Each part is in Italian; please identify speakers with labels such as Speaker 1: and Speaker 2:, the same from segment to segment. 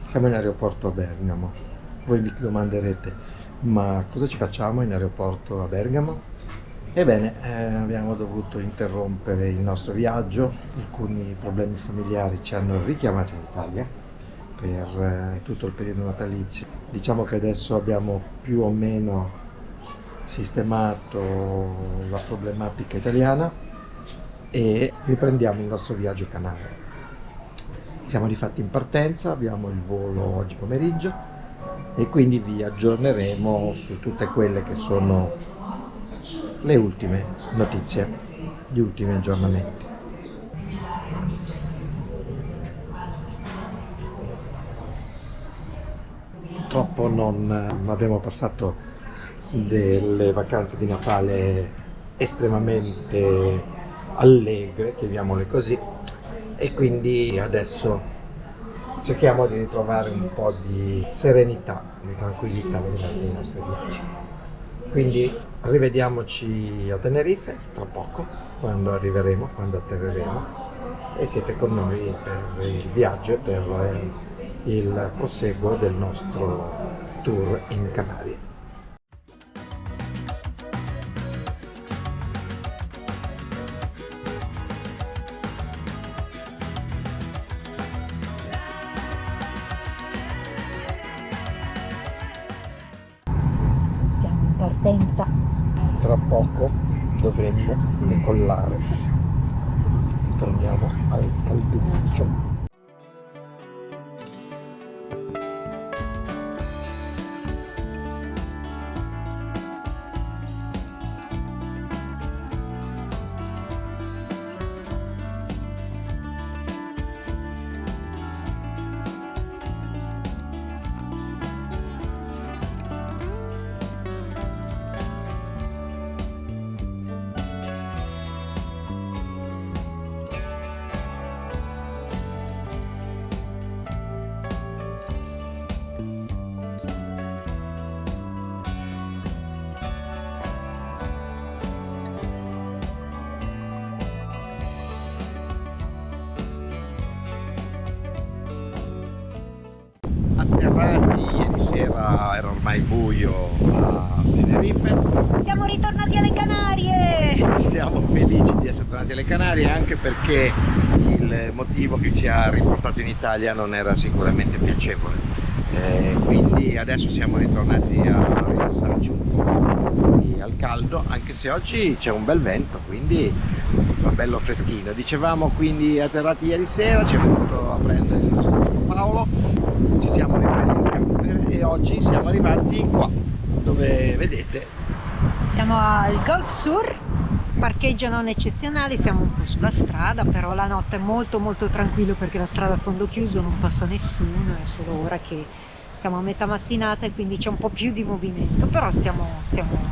Speaker 1: Siamo in aeroporto a Bergamo. Voi mi domanderete, ma cosa ci facciamo in aeroporto a Bergamo? Ebbene, abbiamo dovuto interrompere il nostro viaggio, alcuni problemi familiari ci hanno richiamato in Italia per tutto il periodo natalizio. Diciamo che adesso abbiamo più o meno sistemato la problematica italiana e riprendiamo il nostro viaggio canale. Siamo difatti in partenza, abbiamo il volo oggi pomeriggio e quindi vi aggiorneremo su tutte quelle che sono le ultime notizie, gli ultimi aggiornamenti. Purtroppo non abbiamo passato delle vacanze di Natale estremamente allegre, chiamiamole così, e quindi adesso cerchiamo di ritrovare un po' di serenità, di tranquillità durante i nostri viaggi. Quindi rivediamoci a Tenerife tra poco, quando arriveremo, quando atterreremo, e siete con noi per il viaggio e per il proseguo del nostro tour in Canarie.
Speaker 2: Siamo in partenza.
Speaker 1: Tra poco dovremmo decollare. Torniamo al calduccio. Atterrati ieri sera, era ormai buio a Tenerife.
Speaker 2: Siamo ritornati alle Canarie!
Speaker 1: Siamo felici di essere tornati alle Canarie, anche perché il motivo che ci ha riportato in Italia non era sicuramente piacevole. Quindi adesso siamo ritornati a rilassarci un po' al caldo, anche se oggi c'è un bel vento, quindi fa bello freschino. Dicevamo, quindi atterrati ieri sera, ci è venuto a prendere il nostro amico Paolo, ci siamo ripresi in camper e oggi siamo arrivati qua, dove vedete.
Speaker 2: Siamo al Golf Sur, parcheggio non eccezionale, siamo un po' sulla strada, però la notte è molto tranquillo perché la strada a fondo chiuso, non passa nessuno, è solo ora che siamo a metà mattinata e quindi c'è un po' più di movimento, però siamo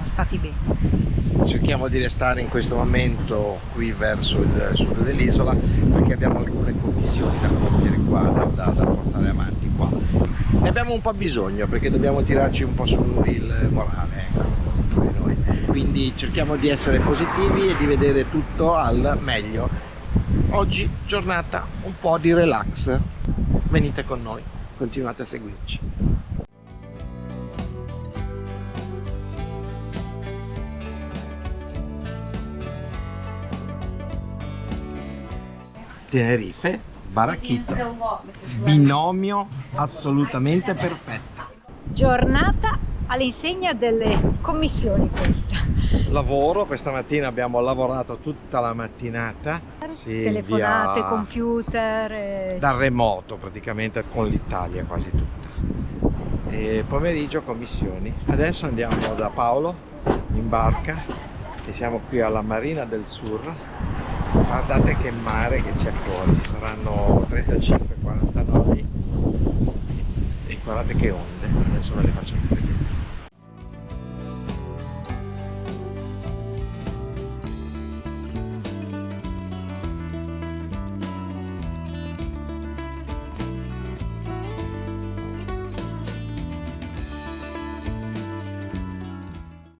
Speaker 2: stati bene.
Speaker 1: Cerchiamo di restare in questo momento qui verso il sud dell'isola perché abbiamo alcune commissioni da compiere qua, da portare avanti qua. Ne abbiamo un po' bisogno perché dobbiamo tirarci un po' su il morale, ecco, per noi. Quindi cerchiamo di essere positivi e di vedere tutto al meglio. Oggi giornata un po' di relax, venite con noi, continuate a seguirci. Tenerife, Barachito, binomio assolutamente perfetto.
Speaker 2: Giornata all'insegna delle commissioni questa.
Speaker 1: Lavoro, questa mattina abbiamo lavorato tutta la mattinata,
Speaker 2: Telefonate, computer.
Speaker 1: da remoto praticamente con l'Italia quasi tutta. E pomeriggio commissioni. Adesso andiamo da Paolo in barca e siamo qui alla Marina del Sur. Guardate che mare che c'è fuori, saranno 35-40 nodi e guardate che onde, adesso ve le facciamo vedere.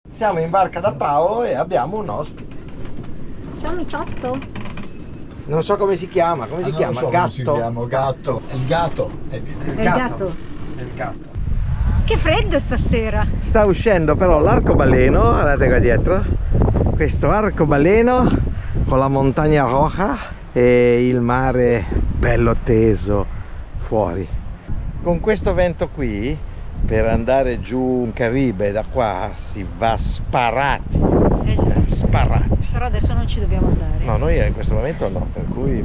Speaker 1: Siamo in barca da Paolo e abbiamo un ospite.
Speaker 2: Ciao Miciotto!
Speaker 1: Non so come si chiama, come si
Speaker 3: non
Speaker 1: chiama?
Speaker 3: lo so come si chiama, gatto. È il gatto.
Speaker 1: È il
Speaker 2: gatto.
Speaker 1: È il gatto.
Speaker 2: Che freddo stasera.
Speaker 1: Sta uscendo però l'arcobaleno, guardate qua dietro, questo arcobaleno con la montagna roja e il mare bello teso fuori. Con questo vento qui, per andare giù in Caribe da qua si va sparati, sparati.
Speaker 2: Però adesso non ci dobbiamo andare.
Speaker 1: No, noi in questo momento no, per cui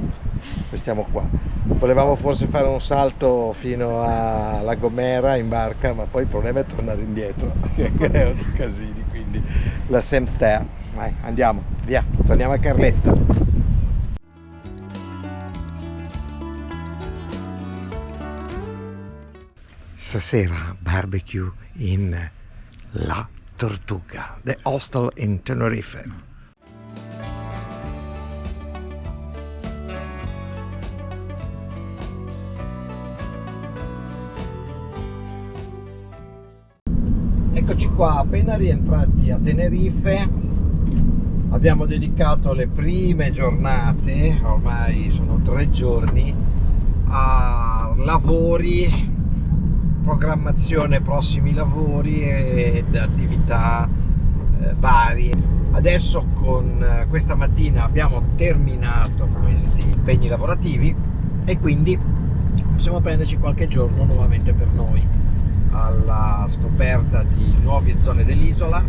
Speaker 1: stiamo qua. Volevamo forse fare un salto fino a La Gomera in barca, ma poi il problema è tornare indietro, che creo di casini, quindi la Semster. Vai, andiamo, via, torniamo a Carletto. Stasera barbecue in La Tortuga, the hostel in Tenerife. Eccoci qua, appena rientrati a Tenerife, abbiamo dedicato le prime giornate, ormai sono 3 giorni, a lavori, programmazione prossimi lavori ed attività varie. Adesso con questa mattina abbiamo terminato questi impegni lavorativi e quindi possiamo prenderci qualche giorno nuovamente per noi, alla scoperta di nuove zone dell'isola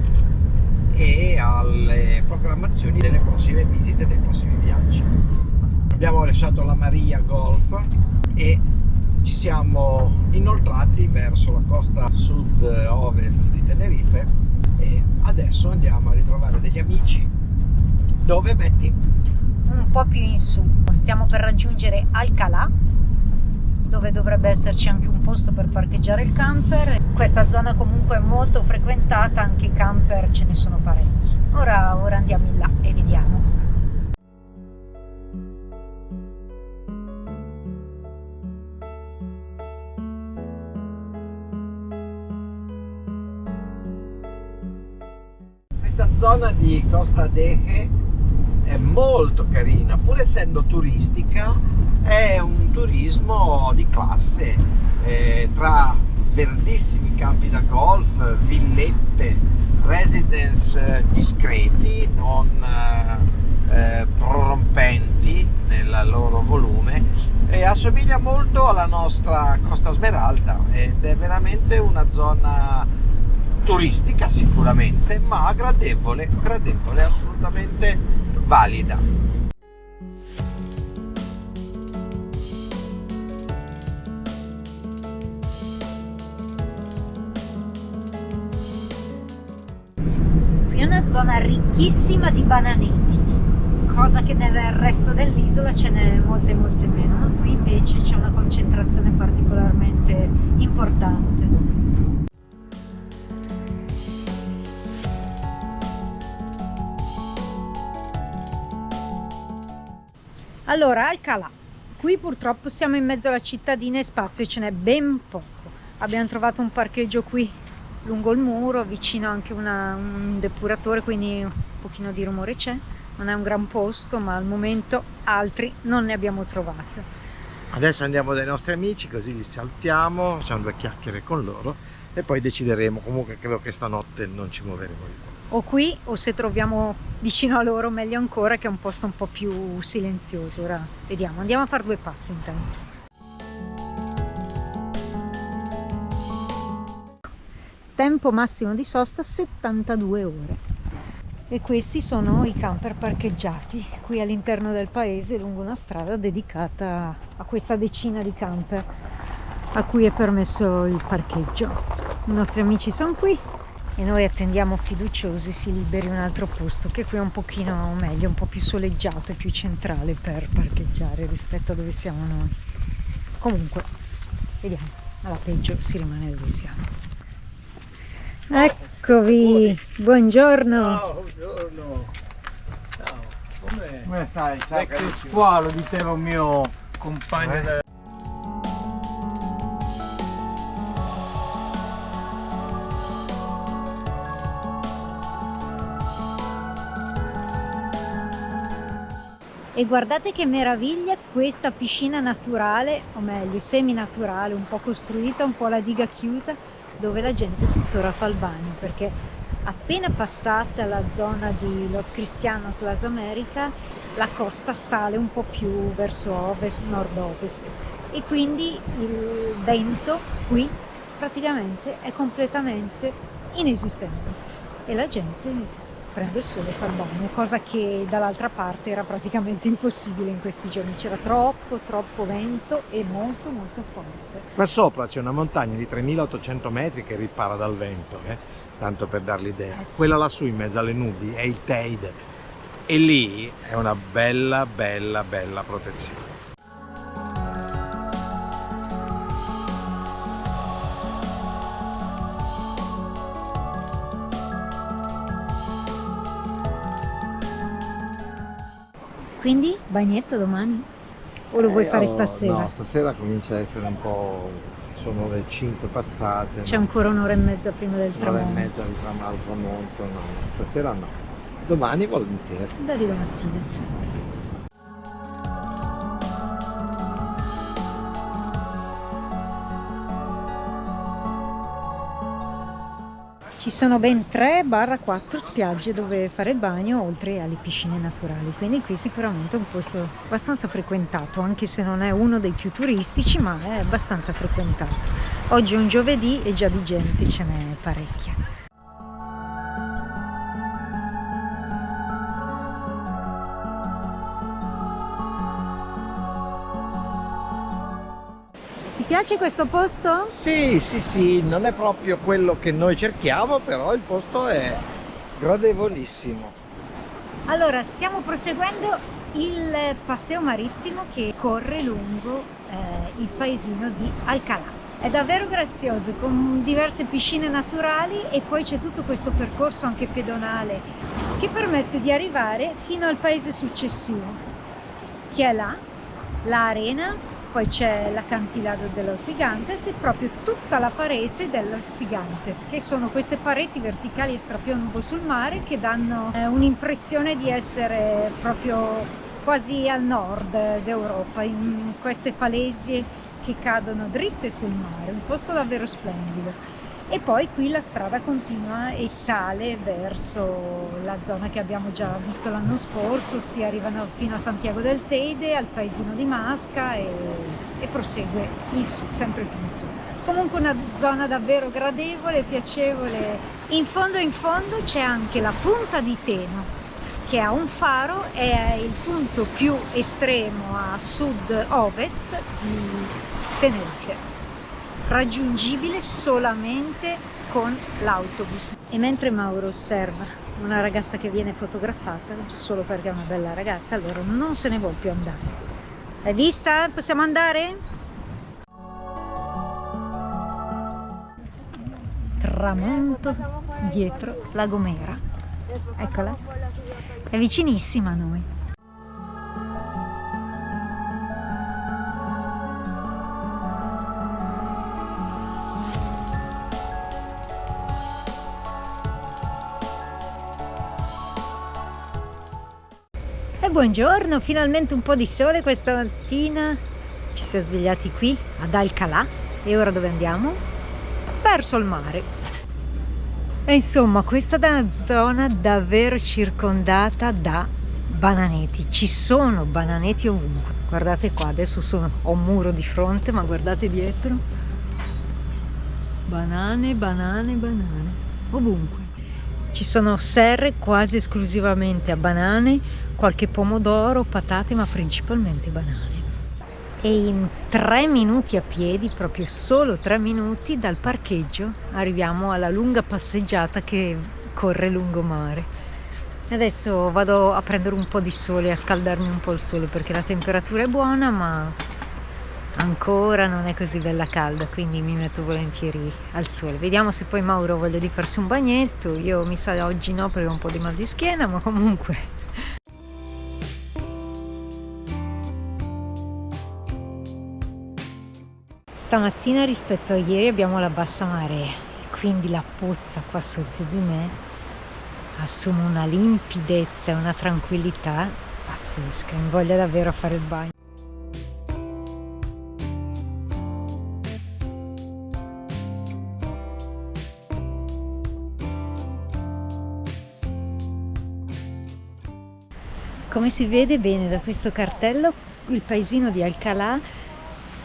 Speaker 1: e alle programmazioni delle prossime visite, dei prossimi viaggi. Abbiamo lasciato la Maria Golf e ci siamo inoltrati verso la costa sud-ovest di Tenerife e adesso andiamo a ritrovare degli amici. Dove, Betty?
Speaker 2: Un po' più in su. Stiamo per raggiungere Alcalá, dove dovrebbe esserci anche un posto per parcheggiare il camper. Questa zona comunque è molto frequentata, anche i camper ce ne sono parecchi. Ora andiamo in là e vediamo.
Speaker 1: Questa zona di Costa Deje è molto carina, pur essendo turistica, è un turismo di classe, tra verdissimi campi da golf, villette, residence discreti, non prorompenti nel loro volume, e assomiglia molto alla nostra Costa Smeralda ed è veramente una zona turistica sicuramente, ma gradevole, assolutamente valida.
Speaker 2: Qui è una zona ricchissima di bananeti, cosa che nel resto dell'isola ce n'è molte meno, ma qui invece c'è una concentrazione particolarmente importante. Allora, Alcalá, qui purtroppo siamo in mezzo alla cittadina e spazio ce n'è ben poco. Abbiamo trovato un parcheggio qui lungo il muro, vicino anche un depuratore, quindi un pochino di rumore c'è. Non è un gran posto, ma al momento altri non ne abbiamo trovati.
Speaker 1: Adesso andiamo dai nostri amici, così li salutiamo, facciamo 2 chiacchiere con loro e poi decideremo. Comunque credo che stanotte non ci muoveremo di qua.
Speaker 2: O qui, o se troviamo vicino a loro, meglio ancora, che è un posto un po' più silenzioso. Ora vediamo, andiamo a fare 2 passi intanto. Tempo massimo di sosta 72 ore. E questi sono i camper parcheggiati qui all'interno del paese lungo una strada dedicata a questa decina di camper a cui è permesso il parcheggio. I nostri amici sono qui e noi attendiamo fiduciosi si liberi un altro posto, che qui è un pochino meglio, un po' più soleggiato e più centrale per parcheggiare rispetto a dove siamo noi. Comunque vediamo, alla peggio si rimane dove siamo. Eccovi, buongiorno.
Speaker 4: Ciao, buongiorno. Ciao,
Speaker 1: Come stai? Ciao,
Speaker 4: Vecchio
Speaker 1: carissimo.
Speaker 4: squalo, diceva un mio compagno.
Speaker 2: E guardate che meraviglia questa piscina naturale, o meglio semi-naturale, un po' costruita, un po' la diga chiusa, dove la gente tuttora fa il bagno, perché appena passata la zona di Los Cristianos, Las Americas, la costa sale un po' più verso ovest, nord-ovest, e quindi il vento qui praticamente è completamente inesistente e la gente prende il sole e fa il bagno, cosa che dall'altra parte era praticamente impossibile in questi giorni. C'era troppo vento e molto forte.
Speaker 1: Qua sopra c'è una montagna di 3800 metri che ripara dal vento, tanto per dar l'idea.
Speaker 2: Sì.
Speaker 1: Quella lassù in mezzo alle nubi è il Teide e lì è una bella protezione.
Speaker 2: Quindi bagnetto domani? O lo vuoi fare stasera?
Speaker 1: No, stasera comincia a essere un po'... sono le 5 passate.
Speaker 2: C'è ancora un'ora e mezza prima del
Speaker 1: un'ora e
Speaker 2: tramonto.
Speaker 1: mezza di tramonto, no, stasera no. Domani volentieri.
Speaker 2: Da lì domattina, sì. Ci sono ben 3-4 spiagge dove fare il bagno, oltre alle piscine naturali, quindi qui sicuramente è un posto abbastanza frequentato, anche se non è uno dei più turistici, ma è abbastanza frequentato. Oggi è un giovedì e già di gente ce n'è parecchia. Ti piace questo posto?
Speaker 1: Sì, non è proprio quello che noi cerchiamo, però il posto è gradevolissimo.
Speaker 2: Allora, stiamo proseguendo il paseo marittimo che corre lungo il paesino di Alcalá. È davvero grazioso, con diverse piscine naturali, e poi c'è tutto questo percorso anche pedonale che permette di arrivare fino al paese successivo, che è là, la Arena. Poi c'è l'acantilado de los Gigantes e proprio tutta la parete de los Gigantes, che sono queste pareti verticali a strapiombo sul mare che danno un'impressione di essere proprio quasi al nord d'Europa, in queste falesie che cadono dritte sul mare, un posto davvero splendido. E poi qui la strada continua e sale verso la zona che abbiamo già visto l'anno scorso, si arrivano fino a Santiago del Teide, al paesino di Masca e prosegue in su, sempre più in su. Comunque una zona davvero gradevole e piacevole. In fondo c'è anche la punta di Teno, che ha un faro, è il punto più estremo a sud-ovest di Tenerife, raggiungibile solamente con l'autobus. E mentre Mauro osserva una ragazza che viene fotografata solo perché è una bella ragazza, allora non se ne vuole più andare. L'hai vista? Possiamo andare? Tramonto dietro La Gomera. Eccola, è vicinissima a noi. E buongiorno, finalmente un po' di sole questa mattina. Ci siamo svegliati qui ad Alcalá e ora dove andiamo? Verso il mare. E insomma, questa è una zona davvero circondata da bananeti. Ci sono bananeti ovunque. Guardate qua, adesso ho un muro di fronte, ma guardate dietro. Banane, ovunque. Ci sono serre quasi esclusivamente a banane, qualche pomodoro, patate, ma principalmente banane. E in 3 minuti a piedi, proprio solo 3 minuti dal parcheggio, arriviamo alla lunga passeggiata che corre lungomare. Adesso vado a prendere un po' di sole, a scaldarmi un po' il sole, perché la temperatura è buona, ma ancora non è così bella calda, quindi mi metto volentieri al sole. Vediamo se poi Mauro voglia di farsi un bagnetto. Io mi sa oggi no, perché ho un po' di mal di schiena, ma comunque. Stamattina rispetto a ieri abbiamo la bassa marea, quindi la pozza qua sotto di me assume una limpidezza e una tranquillità pazzesca. pazzesca, mi voglia davvero a fare il bagno. Come si vede bene da questo cartello, il paesino di Alcalá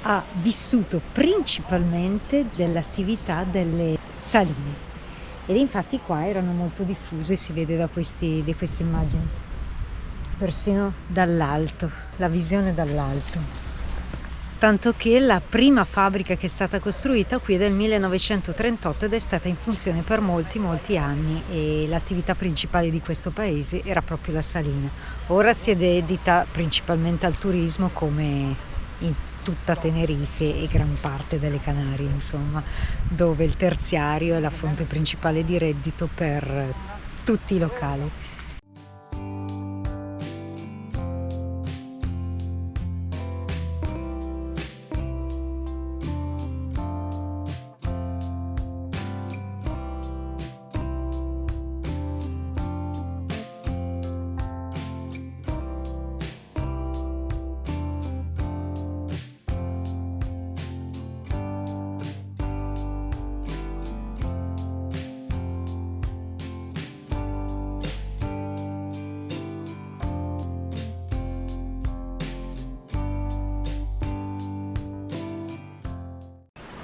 Speaker 2: ha vissuto principalmente dell'attività delle saline, ed infatti qua erano molto diffuse, si vede da queste immagini, persino dall'alto, la visione dall'alto. Tanto che la prima fabbrica che è stata costruita qui è del 1938 ed è stata in funzione per molti anni, e l'attività principale di questo paese era proprio la salina. Ora si è dedita principalmente al turismo, come in tutta Tenerife e gran parte delle Canarie, insomma, dove il terziario è la fonte principale di reddito per tutti i locali.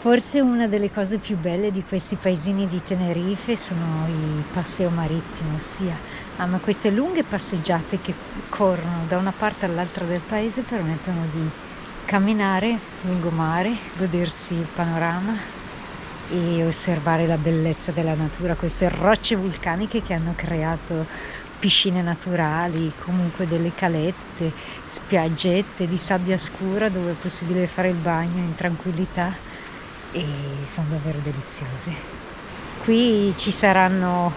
Speaker 2: Forse una delle cose più belle di questi paesini di Tenerife sono i paseo marittimo, ossia hanno queste lunghe passeggiate che corrono da una parte all'altra del paese, permettono di camminare lungomare, godersi il panorama e osservare la bellezza della natura, queste rocce vulcaniche che hanno creato piscine naturali, comunque delle calette, spiaggette di sabbia scura dove è possibile fare il bagno in tranquillità, e sono davvero deliziose. Qui ci saranno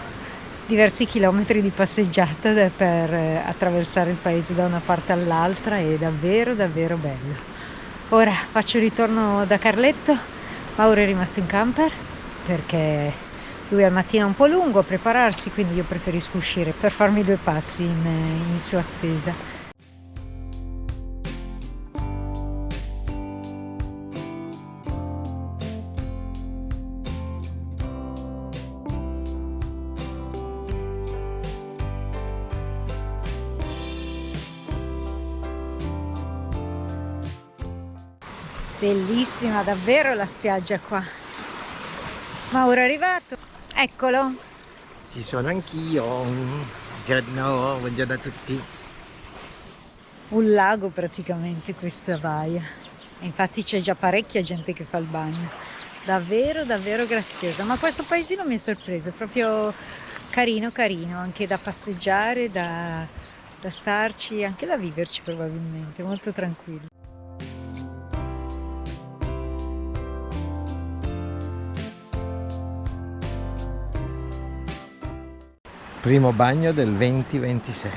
Speaker 2: diversi chilometri di passeggiata per attraversare il paese da una parte all'altra, è davvero bello. Ora faccio il ritorno da Carletto. Mauro è rimasto in camper perché lui al mattino è un po' lungo a prepararsi, quindi io preferisco uscire per farmi 2 passi in sua attesa. Bellissima davvero la spiaggia qua. Mauro è arrivato, eccolo.
Speaker 1: Ci sono anch'io. Buongiorno a tutti.
Speaker 2: Un lago praticamente questa baia. E infatti c'è già parecchia gente che fa il bagno. Davvero graziosa. Ma questo paesino mi ha sorpreso, è proprio carino, anche da passeggiare, da starci, anche da viverci probabilmente, molto tranquillo.
Speaker 1: Primo bagno del 2026.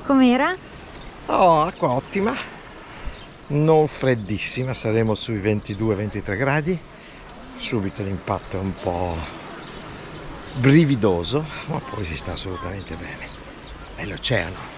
Speaker 2: Com'era?
Speaker 1: Oh, acqua ottima, non freddissima, saremo sui 22-23 gradi. Subito l'impatto è un po' brividoso, ma poi si sta assolutamente bene. È l'oceano.